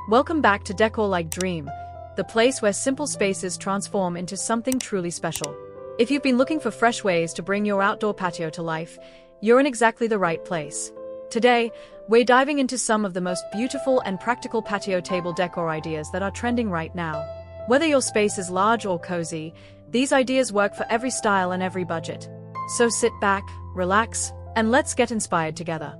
Welcome back to Decor Like Dream, the place where simple spaces transform into something truly special. If you've been looking for fresh ways to bring your outdoor patio to life, you're in exactly the right place. Today, we're diving into some of the most beautiful and practical patio table decor ideas that are trending right now. Whether your space is large or cozy, these ideas work for every style and every budget. So sit back, relax, and let's get inspired together.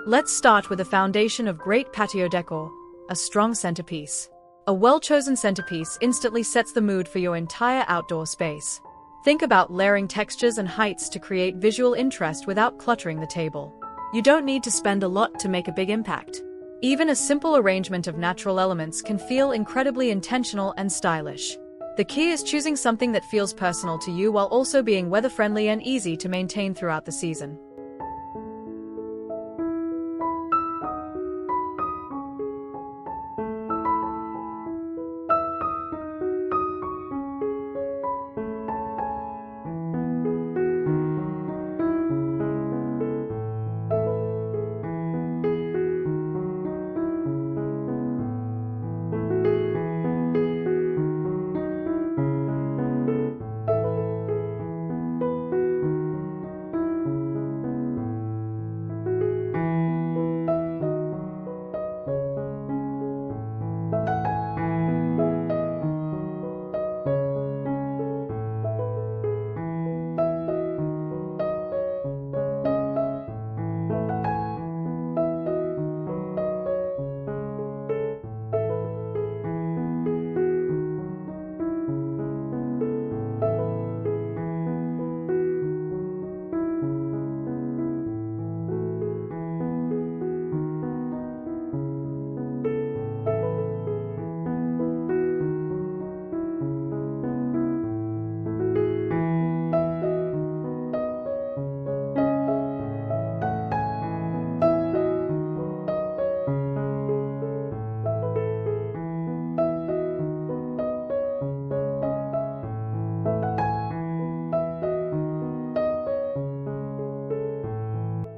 Let's start with the foundation of great patio decor, a strong centerpiece. A well-chosen centerpiece instantly sets the mood for your entire outdoor space. Think about layering textures and heights to create visual interest without cluttering the table. You don't need to spend a lot to make a big impact. Even a simple arrangement of natural elements can feel incredibly intentional and stylish. The key is choosing something that feels personal to you while also being weather-friendly and easy to maintain throughout the season.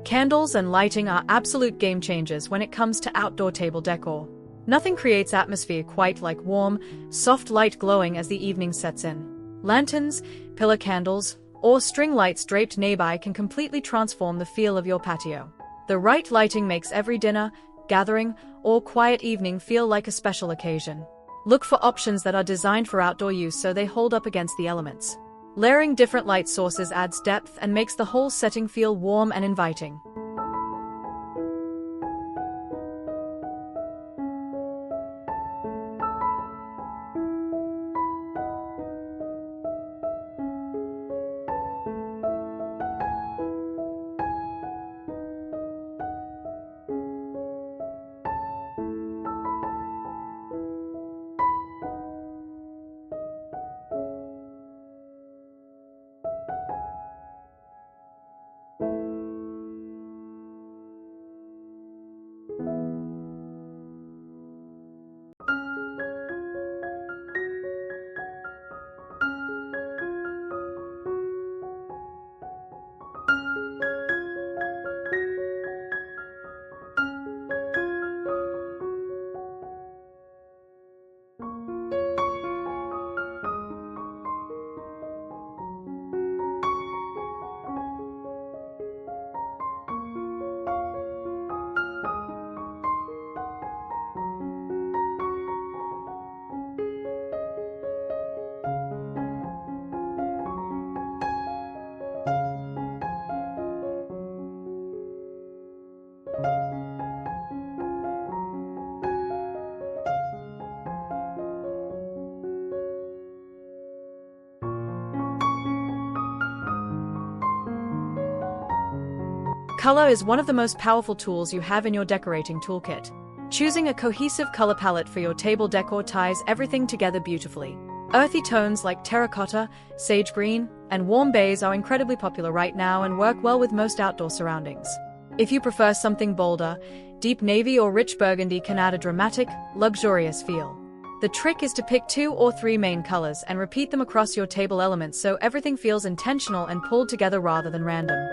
Candles and lighting are absolute game changers when it comes to outdoor table decor. Nothing creates atmosphere quite like warm, soft light glowing as the evening sets in. Lanterns, pillar candles, or string lights draped nearby can completely transform the feel of your patio. The right lighting makes every dinner, gathering, or quiet evening feel like a special occasion. Look for options that are designed for outdoor use so they hold up against the elements. Layering different light sources adds depth and makes the whole setting feel warm and inviting. Color is one of the most powerful tools you have in your decorating toolkit. Choosing a cohesive color palette for your table decor ties everything together beautifully. Earthy tones like terracotta, sage green, and warm beige are incredibly popular right now and work well with most outdoor surroundings. If you prefer something bolder, deep navy or rich burgundy can add a dramatic, luxurious feel. The trick is to pick 2 or 3 main colors and repeat them across your table elements so everything feels intentional and pulled together rather than random.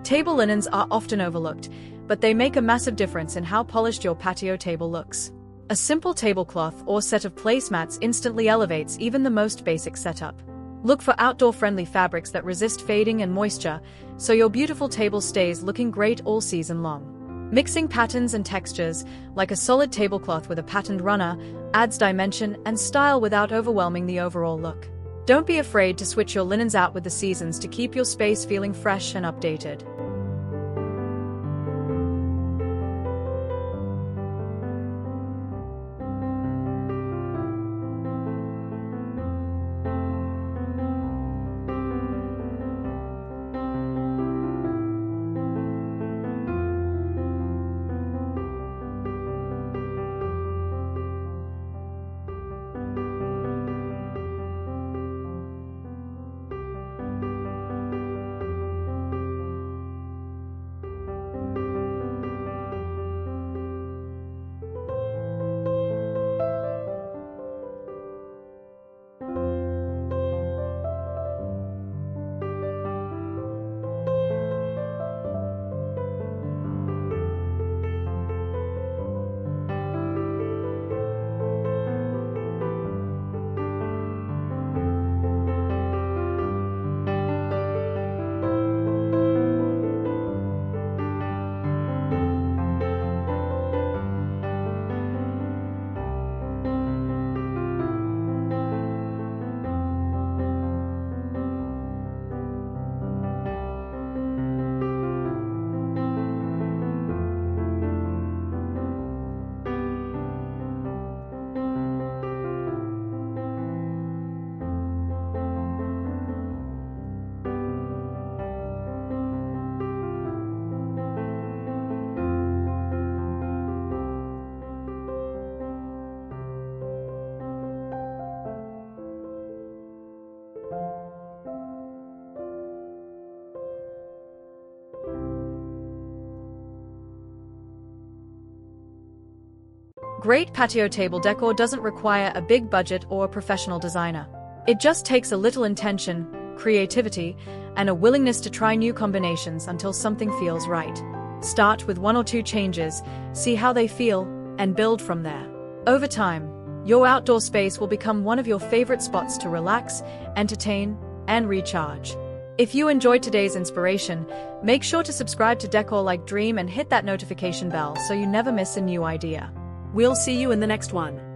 Table linens are often overlooked, but they make a massive difference in how polished your patio table looks. A simple tablecloth or set of placemats instantly elevates even the most basic setup. Look for outdoor-friendly fabrics that resist fading and moisture, so your beautiful table stays looking great all season long. Mixing patterns and textures, like a solid tablecloth with a patterned runner, adds dimension and style without overwhelming the overall look. Don't be afraid to switch your linens out with the seasons to keep your space feeling fresh and updated. Great patio table decor doesn't require a big budget or a professional designer. It just takes a little intention, creativity, and a willingness to try new combinations until something feels right. Start with 1 or 2 changes, see how they feel, and build from there. Over time, your outdoor space will become one of your favorite spots to relax, entertain, and recharge. If you enjoyed today's inspiration, make sure to subscribe to Decor Like Dream and hit that notification bell so you never miss a new idea. We'll see you in the next one.